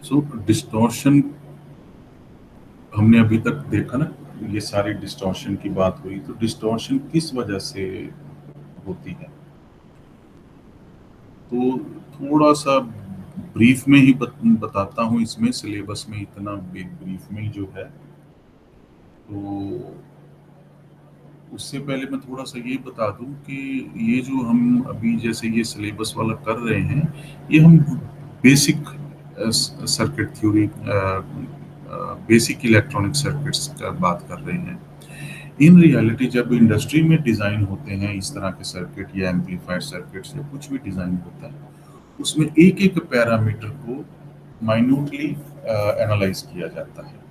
सो distortion हमने अभी तक देखा ना, ये सारी डिस्टॉर्शन की बात हुई, तो डिस्टॉर्शन किस वजह से होती है? तो थोड़ा सा ब्रीफ में ही बताता हूँ, इसमें सिलेबस में इतना ब्रीफ में ही जो है। तो उससे पहले मैं थोड़ा सा ये बता दूं कि ये जो हम अभी जैसे ये सिलेबस वाला कर रहे हैं, ये हम basic circuit theory, basic electronic circuits का बात कर रहे हैं। इन रियलिटी जब इंडस्ट्री में डिज़ाइन होते हैं इस तरह के सर्किट या एम्पलीफायर सर्किट्स या कुछ भी डिज़ाइन होता है, उसमें एक एक पैरामीटर को माइन्यूटली एनालाइज किया जाता है।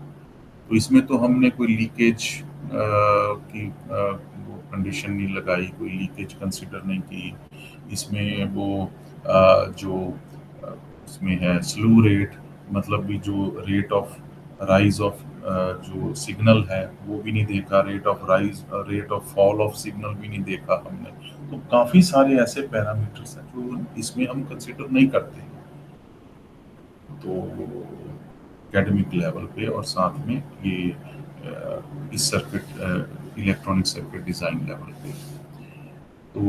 तो इसमें तो हमने कोई लीकेज की वो कंडीशन नहीं लगाई, कोई लीकेज कंसिडर नहीं की। इसमें वो जो अ, इसमें है स्लू रेट, मतलब भी जो रेट ऑफ राइज ऑफ जो सिग्नल है वो भी नहीं देखा, rate of rise rate of fall of signal भी नहीं देखा हमने। तो काफ़ी सारे ऐसे पैरामीटर्स हैं जो इसमें हम कंसिडर नहीं करते हैं। तो एकेडमिक लेवल पे और साथ में ये इस circuit electronic circuit design level पे। तो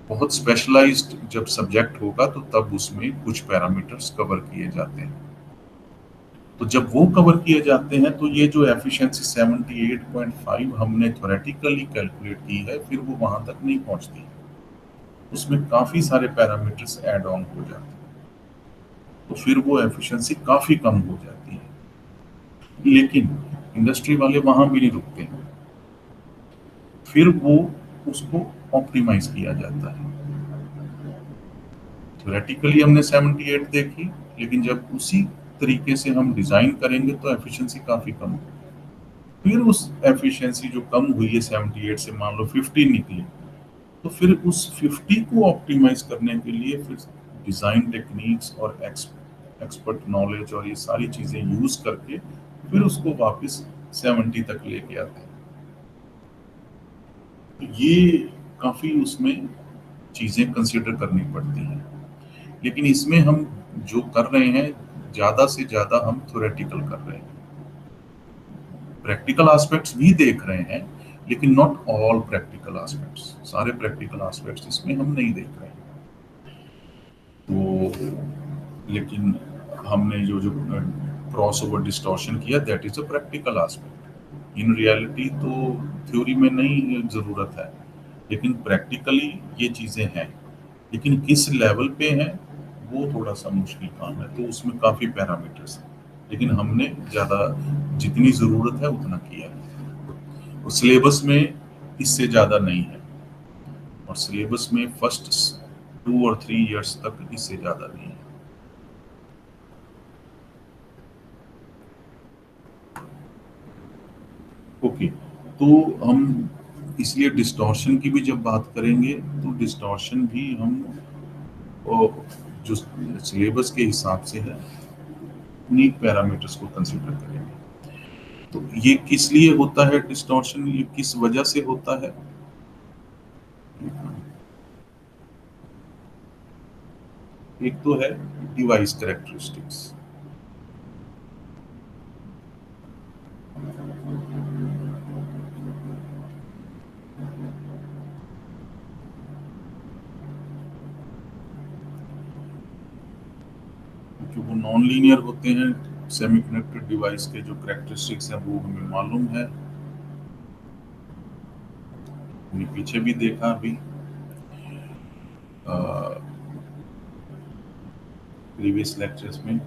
बहुत स्पेशलाइज्ड जब सब्जेक्ट होगा तो तब उसमें कुछ पैरामीटर्स कवर किए जाते हैं। तो जब वो कवर किए जाते हैं तो ये जो एफिशिएंसी 78.5 हमने थ्योरेटिकली कैलकुलेट की है, फिर वो वहां तक नहीं पहुंचती। उसमें काफ़ी सारे पैरामीटर्स ऐड ऑन हो जाते हैं, तो फिर वो एफिशिएंसी काफ़ी कम हो जाती है। लेकिन इंडस्ट्री वाले वहां भी नहीं रुकते हैं, फिर वो उसको ऑप्टिमाइज किया जाता है। थ्योरेटिकली हमने 78 देखी, लेकिन जब उसी तरीके से हम डिजाइन करेंगे तो एफिशिएंसी काफी कम होगी। फिर उस एफिशिएंसी जो कम हुई है 78 से, मान लो 50 निकली, तो फिर उस 50 को ऑप्टिमाइज करने के लिए फिर डिजाइन टेक्निक्स और एक्सपर्ट नॉलेज और ये सारी चीजें यूज करके फिर उसको वापस 70 तक लेके आते हैं। तो ये काफी उसमें चीजें कंसिडर करनी पड़ती हैं। लेकिन इसमें हम जो कर रहे हैं, ज्यादा से ज्यादा हम थ्योरेटिकल कर रहे हैं। प्रैक्टिकल एस्पेक्ट्स भी देख रहे हैं, लेकिन नॉट ऑल प्रैक्टिकल एस्पेक्ट्स, सारे प्रैक्टिकल एस्पेक्ट्स इसमें हम नहीं देख रहे हैं। तो लेकिन हमने जो जो क्रॉस ओवर डिस्टॉर्शन किया, that is a practical aspect. In reality तो थ्योरी में नहीं जरूरत है, लेकिन प्रैक्टिकली ये चीजें हैं। लेकिन किस लेवल पे हैं वो थोड़ा सा मुश्किल काम है, तो उसमें काफी पैरामीटर्स हैं। लेकिन हमने ज्यादा जितनी जरूरत है उतना किया है, और सिलेबस में इससे ज्यादा नहीं है। और सिलेबस में फर्स्ट 2 और 3 इयर्स तक इससे ज्यादा नहीं है। ओके, तो हम इसलिए डिस्टॉर्शन की भी जब बात करेंगे तो डिस्टॉर्शन भी हम जो सिलेबस के हिसाब से है उन्हीं पैरामीटर्स को कंसीडर करेंगे। तो ये किस लिए होता है डिस्टॉर्शन, ये किस वजह से होता है? एक तो है डिवाइस कैरेक्टरिस्टिक्स। जो वो नॉन लीनियर होते हैं सेमीकंडक्टर डिवाइस के, जो कैरेक्टरिस्टिक्स हैं वो हमें मालूम है, हमने पीछे भी देखा अभी प्रीवियस लेक्चर्स में।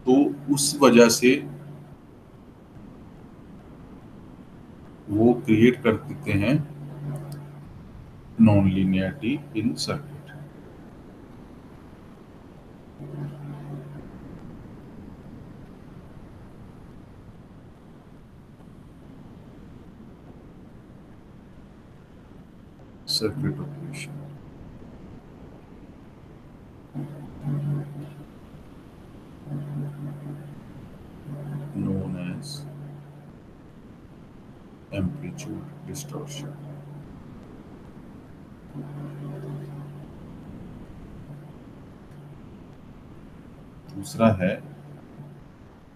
तो उस वजह से वो क्रिएट कर देते हैं non linearity in circuit. Circuit operation known as amplitude distortion। दूसरा है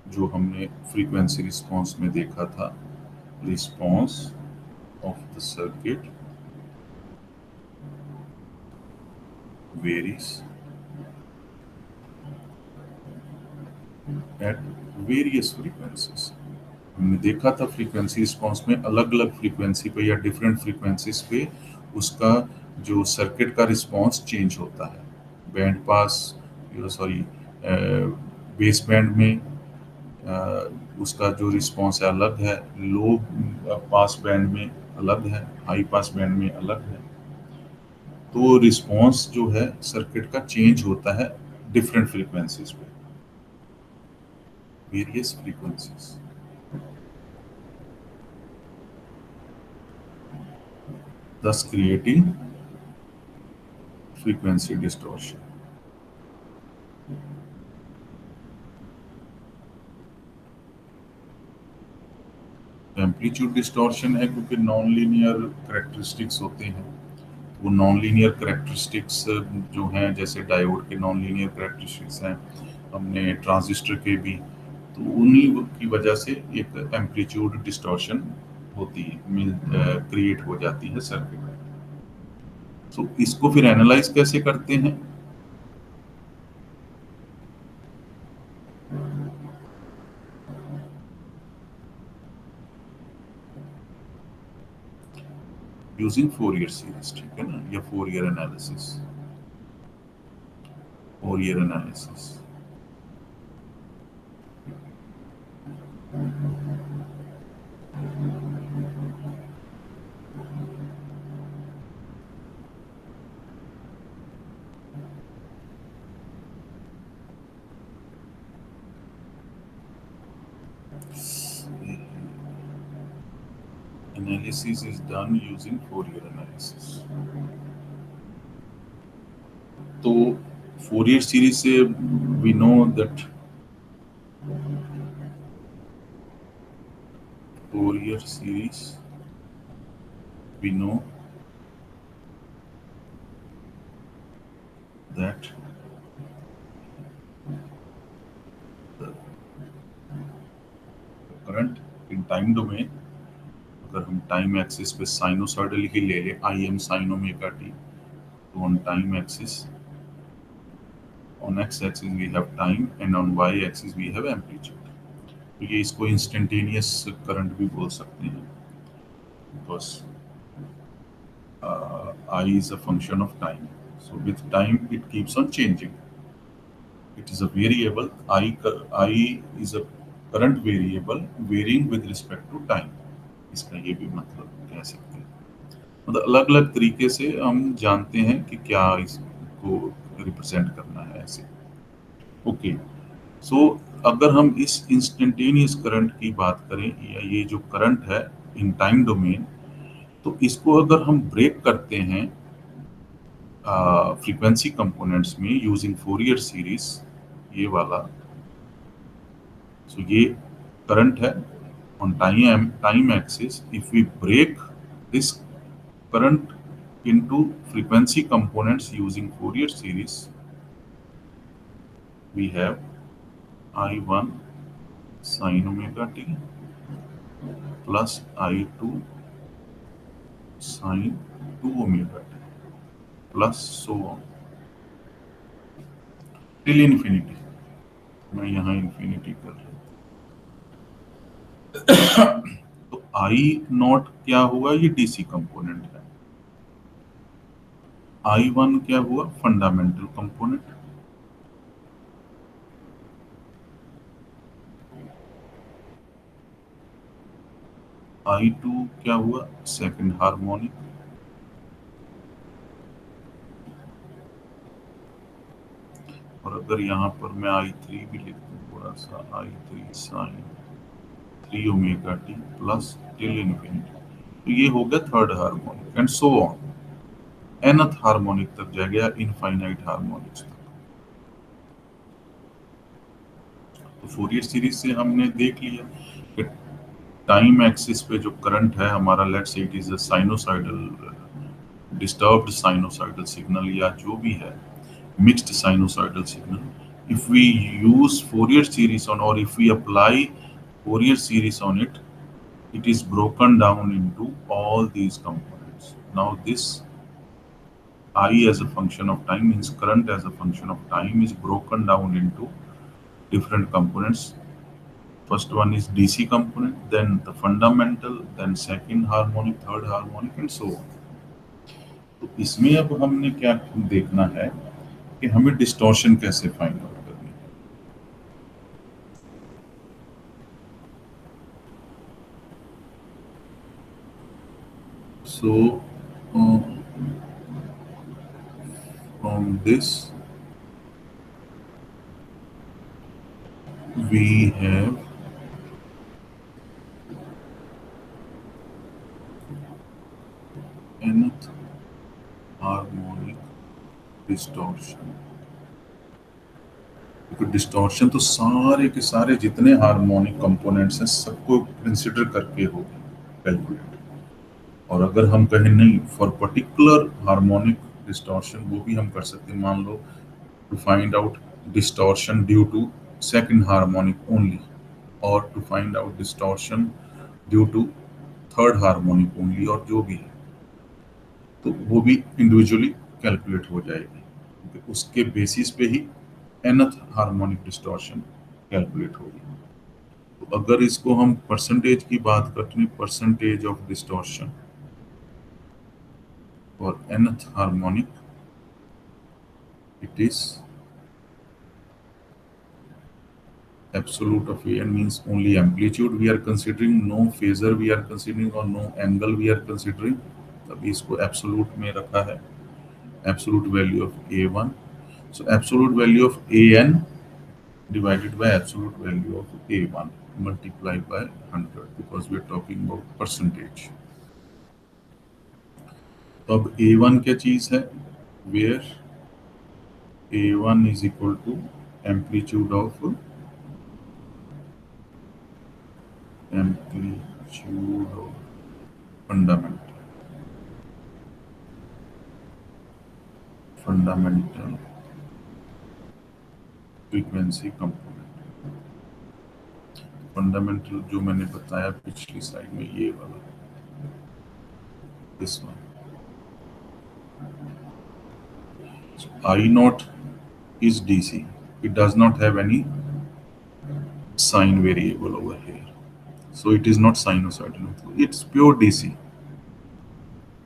जो हमने फ्रीक्वेंसी रिस्पॉन्स में देखा था, response of the circuit varies at various frequencies. हमने देखा था फ्रीक्वेंसी रिस्पॉन्स में अलग अलग फ्रीक्वेंसी पे या डिफरेंट फ्रीक्वेंसीज पे उसका जो सर्किट का रिस्पॉन्स चेंज होता है। Band pass, sorry, base band में उसका जो रिस्पॉन्स है अलग है, लो पास बैंड में अलग है, हाई पास बैंड में अलग है। तो रिस्पॉन्स जो है सर्किट का चेंज होता है डिफरेंट फ्रीक्वेंसीज पे, various frequencies, thus creating frequency distortion। Amplitude distortion है क्योंकि नॉन लीनियर करेक्टरिस्टिक्स होते हैं। वो नॉन लीनियर करेक्टरिस्टिक्स जो हैं, जैसे डायोड के नॉन लीनियर करेक्टरिस्टिक्स हैं, हमने ट्रांजिस्टर के भी, तो उन्हीं की वजह से एक एम्पलीट्यूड डिस्टॉर्शन होती है, क्रिएट हो जाती है सर्किट में। तो इसको फिर एनालाइज कैसे करते हैं? यूजिंग फोरियर सीरीज, ठीक है ना, या Fourier analysis, Fourier analysis. Analysis is done using Fourier analysis। तो फोरियर सीरीज से we know that Fourier series we know that the current in time domain, अगर हम टाइम एक्सिस पे साइनोसॉइडल ही ले लें, I m sine omega t, तो on time axis, on x axis we have time and on y axis we have amplitude। तो ये इसको इंस्टेंटेनियस करंट भी बोल सकते हैं, because I is a function of time, so with time it keeps on changing, it is a variable, I is a current variable varying with respect to time। इसका ये भी मतलब कह सकते हैं, मतलब अलग अलग तरीके से हम जानते हैं कि क्या इसको रिप्रेजेंट करना है ऐसे। ओके, सो अगर हम इस इंस्टेंटेनियस करंट की बात करें, या ये जो करंट है इन टाइम डोमेन, तो इसको अगर हम ब्रेक करते हैं फ्रीक्वेंसी कंपोनेंट्स में यूजिंग फोरियर सीरीज, ये वाला, सो ये करंट है on time axis। If we break this current into frequency components using Fourier series, we have I1 sin omega t plus I2 sin 2 omega t plus so on till infinity। मैं यहाँ infinity कर रहा हूँ। तो आई not क्या हुआ, ये DC component है। आई वन क्या हुआ, फंडामेंटल कंपोनेंट। आई टू क्या हुआ, सेकंड हार्मोनिक। और अगर यहाँ पर मैं आई थ्री भी लिख दूँ थोड़ा सा, I three sine 3 omega t plus till infinity, तो ये हो गया third harmonic, and so on, nth harmonic तक जाएगा, इनफाइनाइट हार्मोनिक्स तक। तो फोरियर सीरीज से हमने देख लिया कि टाइम एक्सिस पे जो करंट है हमारा, let's say it is a sinusoidal, disturbed sinusoidal signal, या जो भी है mixed sinusoidal signal, if we use Fourier series on, or if we apply Fourier series on it, it is broken down into all these components. Now this I as a function of time means current as a function of time is broken down into different components. First one is DC component, then the fundamental, then second harmonic, third harmonic, and so on. तो इसमें अब हमने क्या देखना है कि हमें distortion कैसे फाइंड आउट करनी है. So from this we have nth harmonic distortion. क्योंकि डिस्टॉर्शन तो सारे के सारे जितने हार्मोनिक कंपोनेंट्स हैं सबको कंसिडर करके होगी कैलकुलेट. और अगर हम कहें नहीं फॉर पर्टिकुलर हार्मोनिक डिस्टॉर्शन वो भी हम कर सकते हैं. मान लो to find out distortion due to second harmonic only, और to find out distortion due to third harmonic only, और जो भी है तो वो भी इंडिविजुअली कैलकुलेट हो जाएगी क्योंकि उसके बेसिस पे ही nth हार्मोनिक डिस्टॉर्शन कैलकुलेट होगी. तो अगर इसको हम परसेंटेज की बात करें, परसेंटेज ऑफ डिस्टॉर्शन और nth harmonic, it is absolute of an means only amplitude we are considering, no phasor we are considering or no angle we are considering. तभी इसको absolute में रखा है. Absolute value of A1. So absolute value of AN divided by absolute value of A1 multiplied by 100 because we are talking about percentage. तो अब A1 क्या चीज है? Where A1 is equal to amplitude of fundamental frequency component. Fundamental जो मैंने बताया पिछली slide में, ये वाला, this one. So I naught is DC. It does not have any sign variable over here. So it is not sinusoidal. It's pure DC.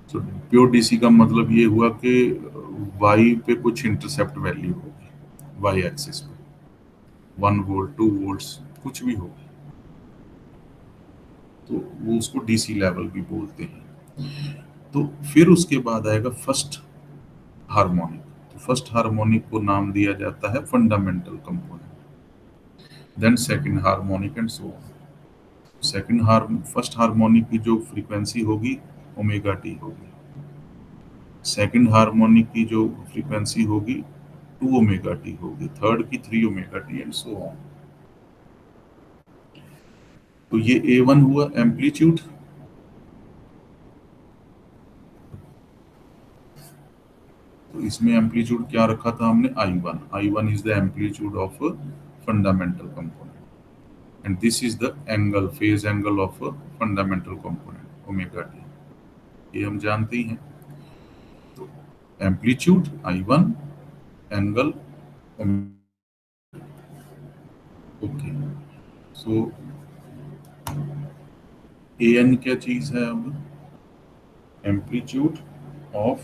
So pure DC का मतलब ये हुआ कि y पे कुछ इंटरसेप्ट वैल्यू होगी, y एक्सिस पे 1 volt 2 volts कुछ भी होगी, तो वो उसको डीसी लेवल भी बोलते हैं. तो फिर उसके बाद आएगा फर्स्ट हार्मोनिक. तो फर्स्ट हार्मोनिक को नाम दिया जाता है fundamental component, then second harmonic and so on. First harmonic की जो फ्रीक्वेंसी होगी ओमेगा टी होगी, सेकंड हार्मोनिक की जो फ्रीक्वेंसी होगी 2 ओमेगा टी होगी, थर्ड की 3 omega T and so on. तो ये A1 हुआ एम्पलीट्यूड. तो इसमें एम्पलीट्यूड क्या रखा था हमने? I1. I1 is the amplitude of fundamental component and this is the angle, phase angle of fundamental component omega T. ये हम जानते ही हैं. तो amplitude I1, angle okay. So AN क्या चीज है? अब एम्पलीट्यूड ऑफ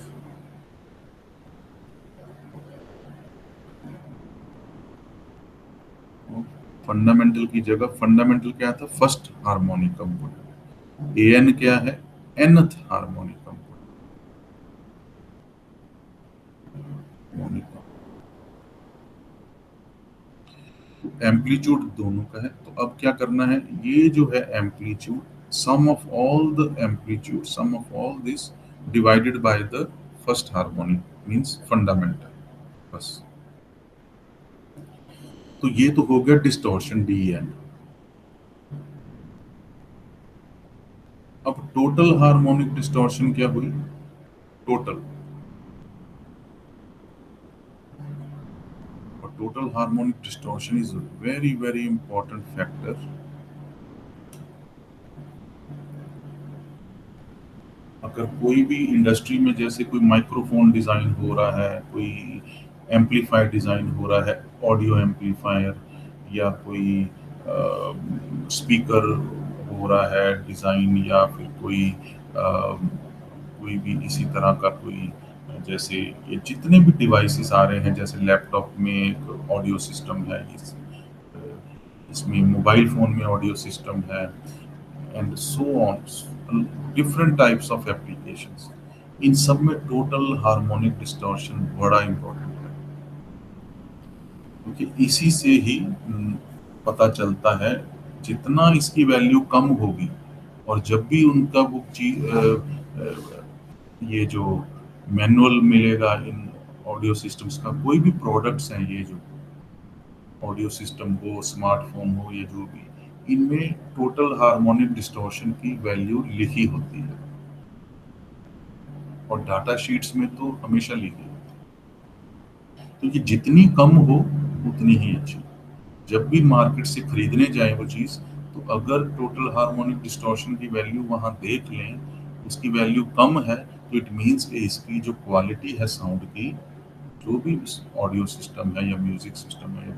फंडामेंटल की जगह फंडामेंटल क्या था? First harmonic component. AN क्या है? nth harmonic component. एम्पलीट्यूड दोनों का है. तो अब क्या करना है? ये जो है amplitude, sum of all the amplitude, sum of all this divided by the first harmonic means fundamental, बस. तो ये तो हो गया डिस्टॉर्शन DN. अब टोटल हार्मोनिक डिस्टॉर्शन क्या हुई? टोटल, और total harmonic distortion is a very very important factor. अगर कोई भी इंडस्ट्री में जैसे कोई माइक्रोफोन डिजाइन हो रहा है, कोई एम्पलीफायर डिजाइन हो रहा है, ऑडियो एम्पलीफायर, या कोई स्पीकर हो रहा है डिजाइन, या फिर कोई भी इसी तरह का कोई, जैसे ये जितने भी डिवाइसेस आ रहे हैं, जैसे लैपटॉप में एक ऑडियो सिस्टम है, इसमें मोबाइल फोन में ऑडियो सिस्टम है, and so on, different types of applications, इन सब में टोटल हार्मोनिक डिस्टॉर्शन बड़ा इंपॉर्टेंट है, क्योंकि इसी से ही पता चलता है, जितना इसकी वैल्यू कम होगी, और जब भी उनका वो चीज ये जो मैनुअल मिलेगा इन ऑडियो सिस्टम्स का, कोई भी प्रोडक्ट्स हैं, ये जो ऑडियो सिस्टम हो, स्मार्टफोन हो, या जो भी, इनमें टोटल हार्मोनिक डिस्टॉर्शन की वैल्यू लिखी होती है, और डाटा शीट्स में तो हमेशा लिखी होती है, तो ये जितनी कम हो उतनी ही अच्छी। जब भी मार्केट से खरीदने जाए वो चीज़, तो अगर टोटल हार्मोनिक डिस्टॉर्शन की वैल्यू वहाँ देख लें, उसकी वैल्यू कम है, तो इट मीन्स कि इसकी जो क्वालिटी है साउंड की, जो भी ऑडियो सिस्टम है या म्यूजिक सिस्टम है,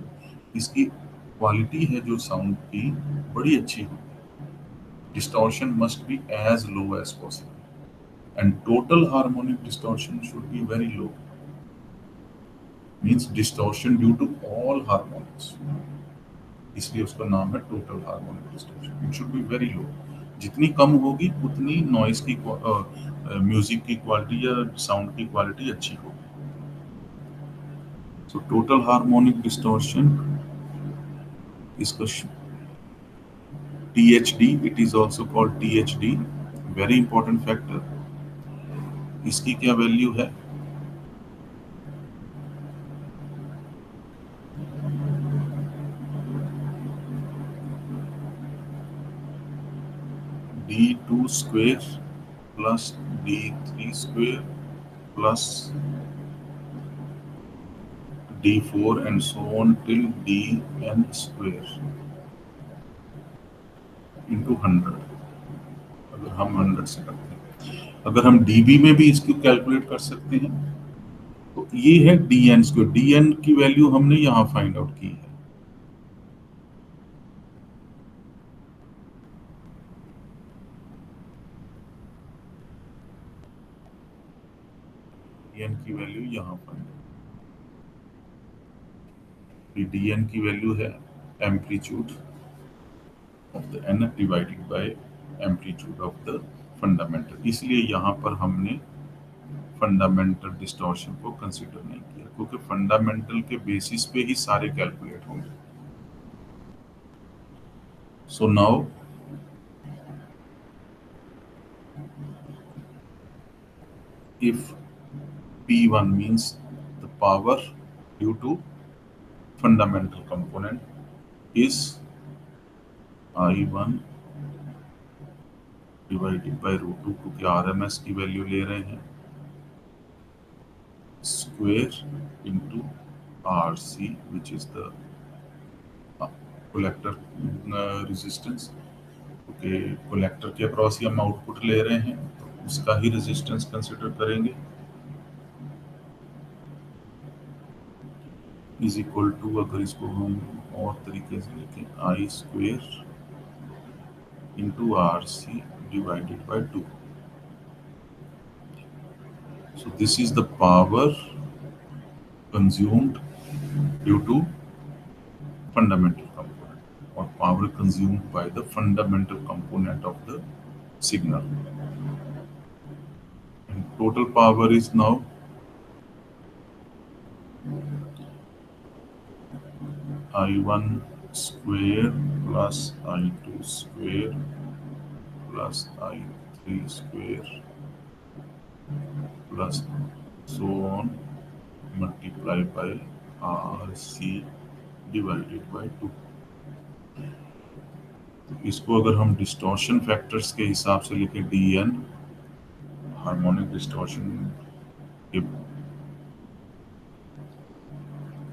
इसकी क्वालिटी है जो साउंड की, बड़ी अच्छी हो। Distortion must be as low as possible, and total harmonic distortion should be very low. Means distortion due to all harmonics. इसलिए उसका नाम है total harmonic distortion. It should be very low. जितनी कम होगी उतनी नॉइज की म्यूजिक की quality या साउंड की क्वालिटी अच्छी होगी। सो टोटल हार्मोनिक डिस्टॉर्शन, इसका THD, it is also called THD, very important factor। इसकी क्या वैल्यू है? D2 square plus D3 square plus D4 and so on till Dn square into 100। अगर हम 100 से करते हैं, अगर हम dB में भी इसको कैलकुलेट कर सकते हैं, तो ये है Dn स्क्वायर। Dn की वैल्यू हमने यहाँ फाइंड आउट की है। Dn की वैल्यू यहाँ फाइंड आउट, Dn की वैल्यू है amplitude of the n divided by amplitude of the fundamental. इसलिए यहाँ पर हमने फंडामेंटल डिस्टॉर्शन को कंसीडर नहीं किया, क्योंकि फंडामेंटल के बेसिस पे ही सारे कैलकुलेट होंगे। So now if P1 means the power due to fundamental component is I1 divided by √2, क्योंकि RMS की वैल्यू ले रहे हैं, square into RC which is the collector resistance, क्योंकि collector के अक्रॉस ही हम आउटपुट ले रहे हैं, तो उसका ही रेजिस्टेंस कंसिडर करेंगे, इज इक्वल टू, अगर इसको हम और तरीके से लिखें, I square into RC divided by 2। So this is the power consumed due to fundamental component, or power consumed by the fundamental component of the signal, and total power is now I1 square plus I2 square plus I3 square plus so on multiplied by RC divided by 2। इसको अगर हम distortion factors के हिसाब से लिखें, Dn harmonic distortion के,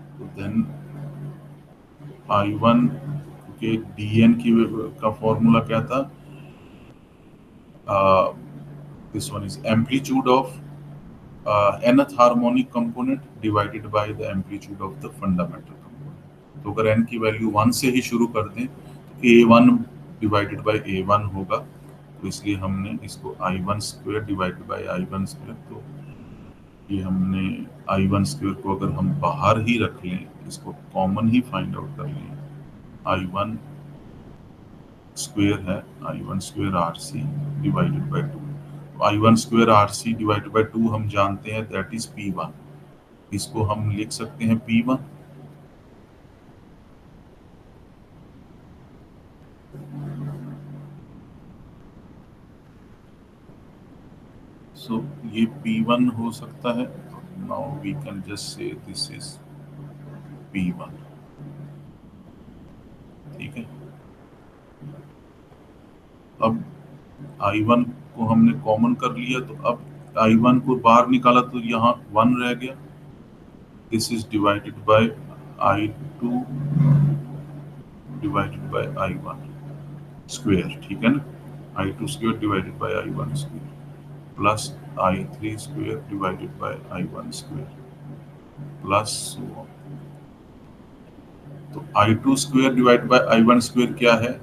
तो then I1 के dn का फॉर्मूला क्या था? This one is amplitude of nth harmonic component divided by the amplitude of the fundamental component. तो अगर n की वैल्यू 1 से ही शुरू कर दें तो a1 डिवाइडेड बाय a1 होगा, तो इसलिए हमने इसको I1 square divided by I1 square, तो ये हमने I1 स्क्वायर को अगर हम बाहर ही रख लें, इसको कॉमन ही फाइंड आउट कर लें, I1 स्क्वायर है I1 square RC divided by 2। I1 square RC divided by 2 हम जानते हैं दैट इज P1, इसको हम लिख सकते हैं P1। सो ये P1 हो सकता है, now we can just say this is P1, ठीक है। अब I1 को हमने कॉमन कर लिया, तो अब I1 को बाहर निकाला तो यहाँ 1 रह गया, this is divided by I2 divided by I1 square, ठीक है ना। I2 square divided by I1 square plus I3 square divided by I1 square plus so on। तो I2 square divided by I1 square क्या है?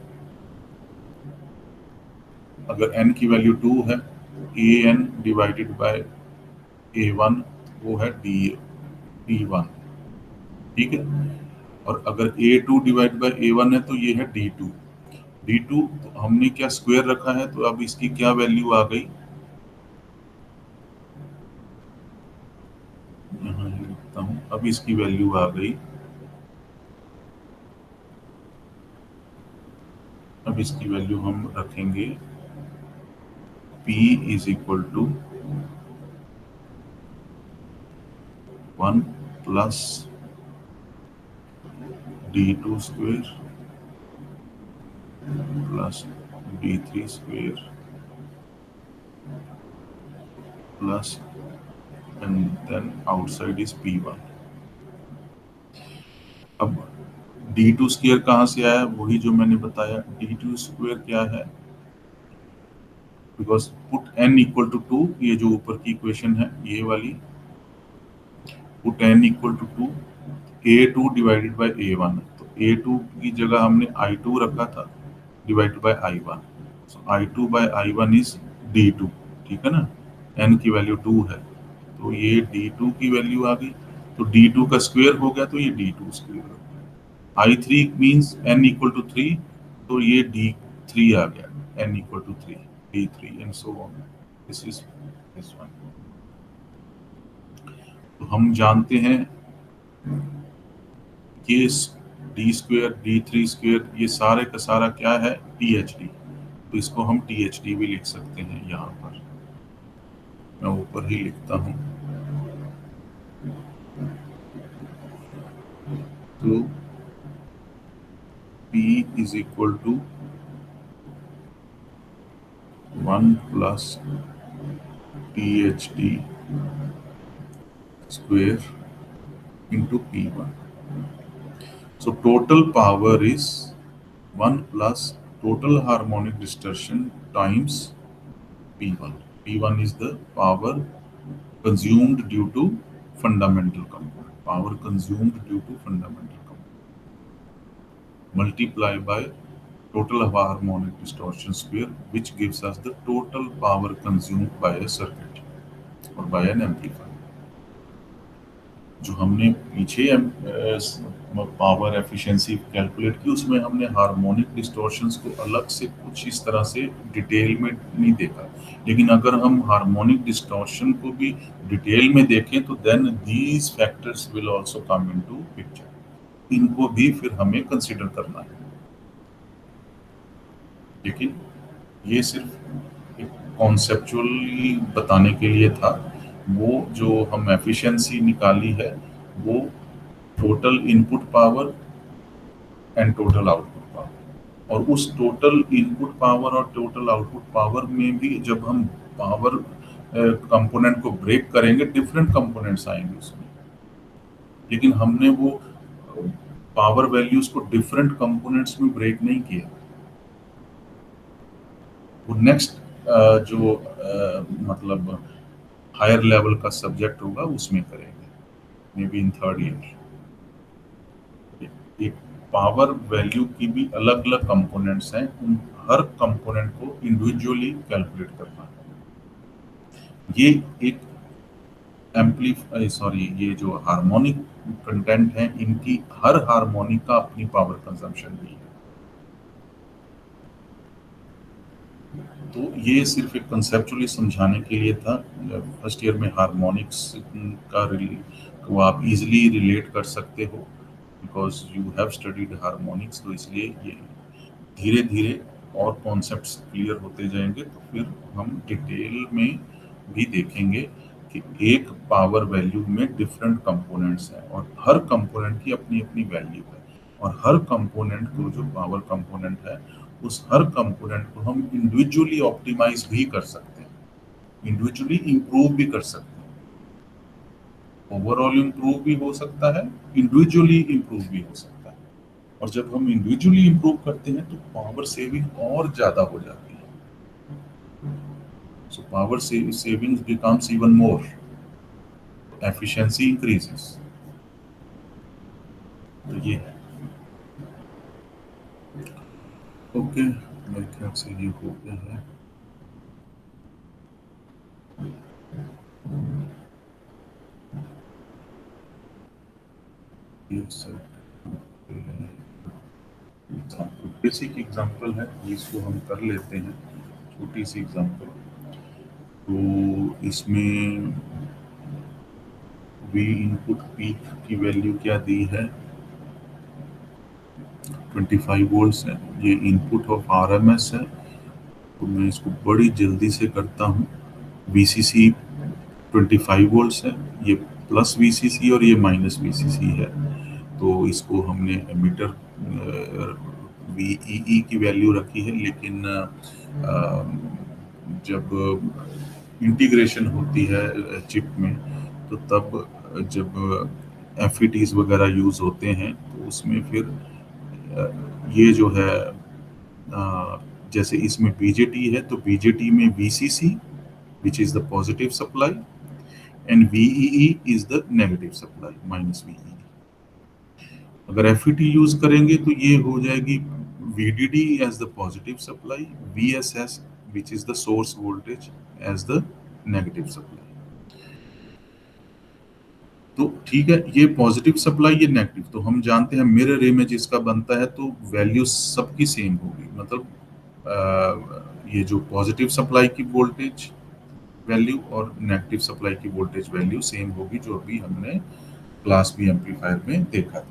अगर n की value 2 है, an divided by a1 वो है d1, ठीक है। और अगर a2 डिवाइड बाय a1 है तो ये है d2। तो हमने क्या स्क्वायर रखा है, तो अब इसकी क्या वैल्यू आ गई, यहाँ लिखता हूँ, अब इसकी वैल्यू आ गई, अब इसकी वैल्यू हम रखेंगे p is equal to 1 plus d2 square plus d3 square plus and then outside is p1। अब d2 स्क्वायर कहाँ से आया? वही जो मैंने बताया, d2 स्क्वायर क्या है, because put n equal to 2, ये जो ऊपर की इक्वेशन है ये वाली, put n equal to 2, a2 divided by a1, तो a2 की जगह हमने I2 रखा था divided by I1, so I2 by I1 is d2, ठीक है ना। n की वैल्यू 2 है, तो ये d2 की वैल्यू आ गई, तो d2 का स्क्वायर हो गया, तो ये d2 स्क्वायर हो गया। I3 means n equal to 3, तो ये d3 आ गया, n equal to 3 d3 and so on, this is this one. तो हम जानते हैं ये डी स्क्वेयर d3 स्क्वेयर ये सारे का सारा क्या है, THD, तो इसको हम THD भी लिख सकते हैं। यहाँ पर मैं ऊपर ही लिखता हूँ, तो P is equal to 1 plus THD square into P1। So total power is 1 plus total harmonic distortion times P1. P1 is the power consumed due to fundamental component. Power consumed due to fundamental component. Multiply by total harmonic distortion square, which gives us the total power consumed by a circuit or by an amplifier. जो हमने पीछे power efficiency calculate की, उसमें हमने harmonic distortions को अलग से कुछ इस तरह से डिटेल में नहीं देखा, लेकिन अगर हम हार्मोनिक डिस्टॉर्शन को भी डिटेल में देखें तो then these factors will also come into picture, इनको भी फिर हमें कंसिडर करना है। लेकिन ये सिर्फ एक कॉन्सेप्चुअली बताने के लिए था। वो जो हम एफिशिएंसी निकाली है वो total input power and total output power, और उस टोटल इनपुट पावर और टोटल आउटपुट पावर में भी जब हम पावर कंपोनेंट को ब्रेक करेंगे डिफरेंट कंपोनेंट्स आएंगे उसमें, लेकिन हमने वो पावर वैल्यूज को डिफरेंट कंपोनेंट्स में ब्रेक नहीं किया। वो नेक्स्ट जो मतलब हायर लेवल का सब्जेक्ट होगा उसमें करेंगे, may be in third year. एक पावर वैल्यू की भी अलग अलग कंपोनेंट्स हैं, उन हर कंपोनेंट को इंडिविजुअली कैलकुलेट करना है। ये एक सॉरी, ये जो हार्मोनिक कंटेंट है, इनकी हर हार्मोनिक का अपनी पावर कंजम्पशन भी है। तो ये सिर्फ एक कंसेप्चुअली समझाने के लिए था। फर्स्ट ईयर में हार्मोनिक्स का को आप इजीली रिलेट कर सकते हो, because you have studied harmonics. तो इसलिए ये धीरे धीरे और कॉन्सेप्ट्स क्लियर होते जाएंगे, तो फिर हम डिटेल में भी देखेंगे कि एक पावर वैल्यू में डिफरेंट कंपोनेंट्स हैं और हर कंपोनेंट की अपनी अपनी वैल्यू है, और हर कंपोनेंट को, जो पावर कंपोनेंट है, उस हर कंपोनेंट को हम इंडिविजुअली ऑप्टिमाइज भी कर सकते हैं, इंडिविजुअली इंप्रूव भी कर सकते हैं। ओवरऑल इंप्रूव भी हो सकता है, इंडिविजुअली इंप्रूव भी हो सकता है। और जब हम इंडिविजुअली इंप्रूव करते हैं तो पावर सेविंग और ज्यादा हो जाती है। So power savings becomes even more, efficiency increases. तो ये है। ओके, मेरे ख्याल से ये हो गया है। ये सर बेसिक एग्जांपल है, इसको हम कर लेते हैं, छोटी सी एग्जांपल। तो इसमें वी इनपुट पीक की वैल्यू क्या दी है, 25 वोल्ट्स है। ये इनपुट ऑफ आरएमएस है, तो मैं इसको बड़ी जल्दी से करता हूँ। वीसीसी 25 वोल्ट्स है, ये प्लस वीसीसी और ये माइनस वीसीसी है। तो इसको हमने एमीटर वीईई की वैल्यू रखी है, लेकिन जब इंटीग्रेशन होती है चिप में, तो तब जब एफईटीज वगैरह यूज होते हैं, तो उसमें फिर ये जो है जैसे इसमें बीजेटी है, तो बीजेटी में VCC which is the positive supply and VEE is the negative supply, minus VEE. अगर एफईटी यूज करेंगे तो ये हो जाएगी VDD as the positive supply, VSS which is the source voltage as the negative supply. तो ठीक है, ये पॉजिटिव सप्लाई, ये नेगेटिव। तो हम जानते हैं मिरर इमेज इसका बनता है, तो वैल्यू सबकी सेम होगी। मतलब ये जो पॉजिटिव सप्लाई की वोल्टेज वैल्यू और नेगेटिव सप्लाई की वोल्टेज वैल्यू सेम होगी, जो अभी हमने क्लास बी एम्पलीफायर में देखा था।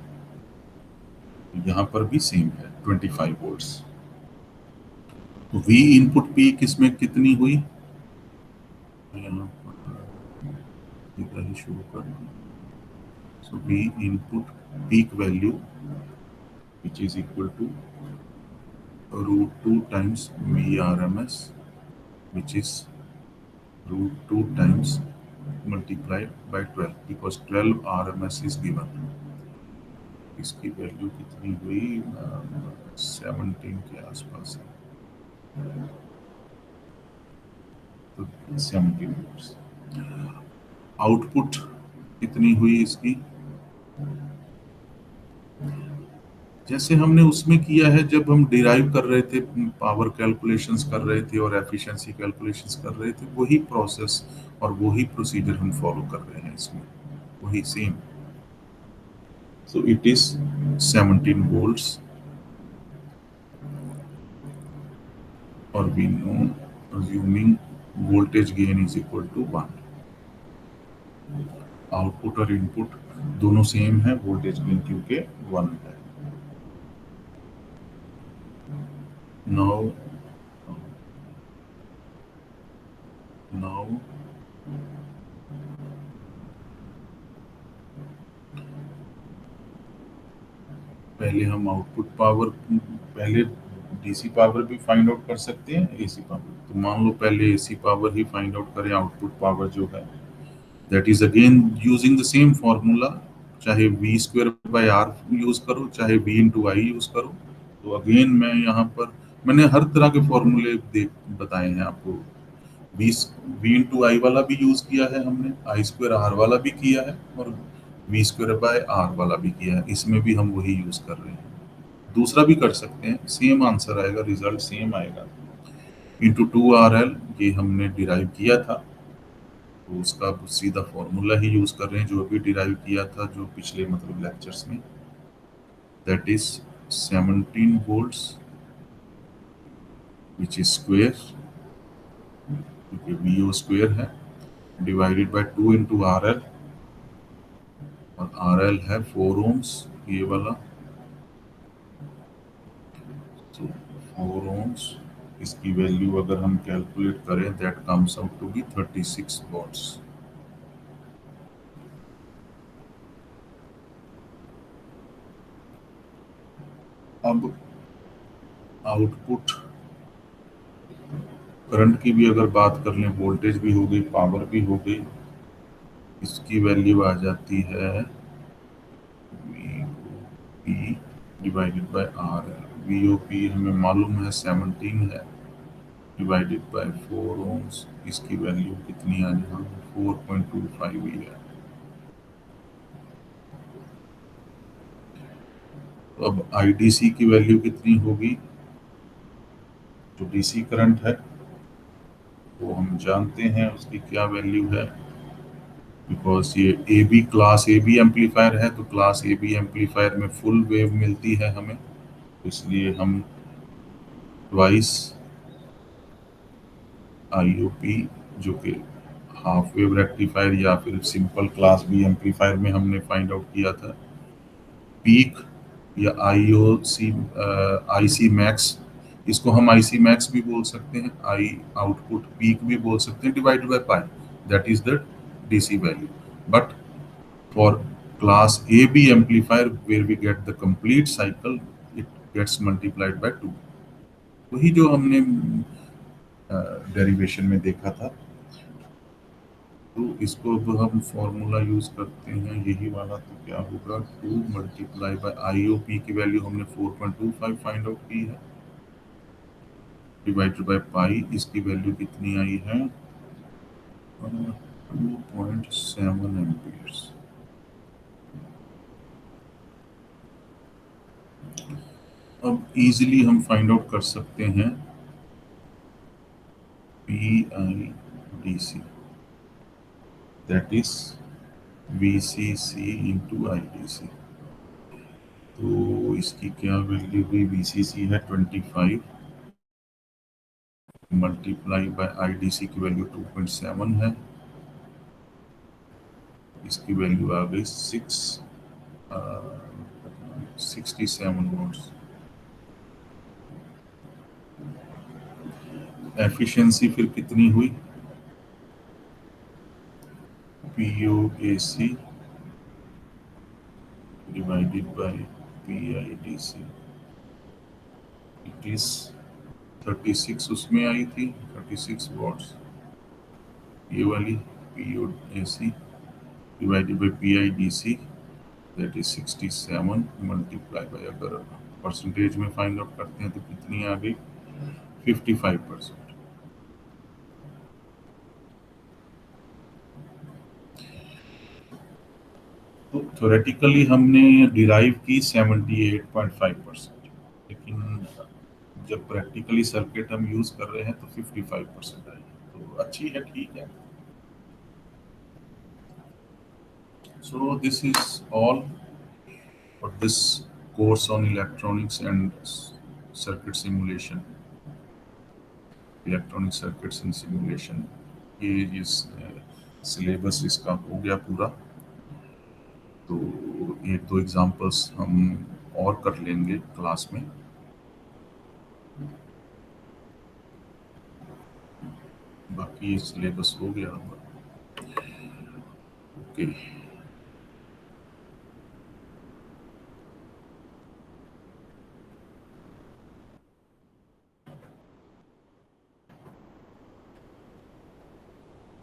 यहाँ पर भी सेम है, 25 वोल्ट्स। तो वी इनपुट पीक इसमें कितनी हुई, यहाँ पर ही शुरू कर। So we input peak value which is equal to root 2 times VRMS, which is root 2 times multiplied by 12, because 12 RMS is given. इसकी वैल्यू कितनी हुई, 17 के आसपास है, तो 17 वोल्ट्स। आउटपुट कितनी हुई इसकी, जैसे हमने उसमें किया है जब हम डिराइव कर रहे थे, पावर कैलकुलेशंस कर रहे थे और एफिशिएंसी कैलकुलेशंस कर रहे थे, वही प्रोसेस और वही प्रोसीजर हम फॉलो कर रहे हैं इसमें, वही same. So it is 17 volts, और we know assuming voltage gain is equal to 1। Output और इनपुट दोनों सेम है, वोल्टेज गेन क्योंकि 1 है। now now पहले हम आउटपुट पावर, पहले डीसी पावर भी फाइंड आउट कर सकते हैं, एसी पावर। तो मान लो पहले एसी पावर ही फाइंड आउट करें, आउटपुट पावर जो है, that is again using the same formula, चाहे we square by R use करो, चाहे वी इंटू आई यूज करो। तो अगेन मैं यहाँ पर मैंने हर तरह के फॉर्मूले बताए हैं आपको। वी वी इंटू आई वाला भी यूज किया है हमने, आई स्क्वायर आर वाला भी किया है, और वी स्क्वायर बाय आर वाला भी किया है। इसमें भी हम वही यूज कर रहे हैं। दूसरा भी कर सकते हैं, सेम आंसर आएगा, रिजल्ट सेम आएगा। इंटू 2 RL ये हमने डिराइव किया था, तो उसका सीधा फॉर्मूला ही यूज कर रहे हैं जो अभी डिराइव किया था, जो पिछले मतलब लेक्चर्स में। That is 17 volts which is square, क्योंकि वीओ स्क्वेयर है, डिवाइडेड बाय 2 इंटू RL, और RL है 4 ohms ये वाला। तो 4 ohms, इसकी वैल्यू अगर हम कैलकुलेट करें that comes out to be 36 watts. अब आउटपुट करंट की भी अगर बात कर लें, वोल्टेज भी हो गई, पावर भी हो गई, इसकी वैल्यू आ जाती है P divided by R L. V O P हमें मालूम है 17 है, डिवाइडेड बाय 4 ohms। इसकी वैल्यू कितनी आ जाए, 4.25 ही है। तो अब आईडीसी की वैल्यू कितनी होगी, जो डीसी करंट है वो हम जानते हैं उसकी क्या वैल्यू है। बिकॉज ये A B class A B amplifier है, तो क्लास ए बी एम्पलीफायर में फुल वेव मिलती है हमें, तो इसलिए हम ट्वाइस आईओपी, जो कि हाफ वेव रेक्टिफायर या फिर सिंपल क्लास बी एम्पलीफायर में हमने फाइंड आउट किया था, पीक या आईओसी आईसी मैक्स, इसको हम आईसी मैक्स भी बोल सकते हैं, आई आउटपुट पीक भी बोल सकते हैं, divided by pi, that is the DC value. But for class AB amplifier where we get the complete cycle, it gets multiplied by 2, वही जो हमने डेरिवेशन में देखा था। तो इसको अब हम फॉर्मूला यूज करते हैं यही वाला, तो क्या होगा, 2 multiply by I O P की वैल्यू हमने 4.25 फाइंड आउट की है, डिवाइडेड बाय पाई, इसकी वैल्यू कितनी आई है, 2.7 एम्पियर्स। अब इजीली हम फाइंड आउट कर सकते हैं P I D C, that is V C C into I D C. तो इसकी क्या वैल्यू हुई, वी सी सी है 25, multiply by I D C की वैल्यू 2.7 है, इसकी वैल्यू आ गई 67 वोल्ट्स। एफिशिएंसी फिर कितनी हुई, P O A C divided by P I D C, it is 36 उसमें आई थी, 36 वॉट्स ये वाली, P O A C divided by P I D C, that is 67 multiply by, अगर परसेंटेज में फाइंड आउट करते हैं तो कितनी आ गई, 55%। तो थ्योरेटिकली हमने डिराइव की 78.5%, लेकिन जब प्रैक्टिकली सर्किट हम यूज कर रहे हैं तो 55% आई, तो अच्छी है, ठीक है। So this is all for this course on electronics and circuit simulation, electronic circuits in simulation. ये इस सिलेबस इसका हो गया पूरा। तो एक दो एग्जांपल्स हम और कर लेंगे क्लास में। बाकी सिलेबस हो गया होगा। ओके।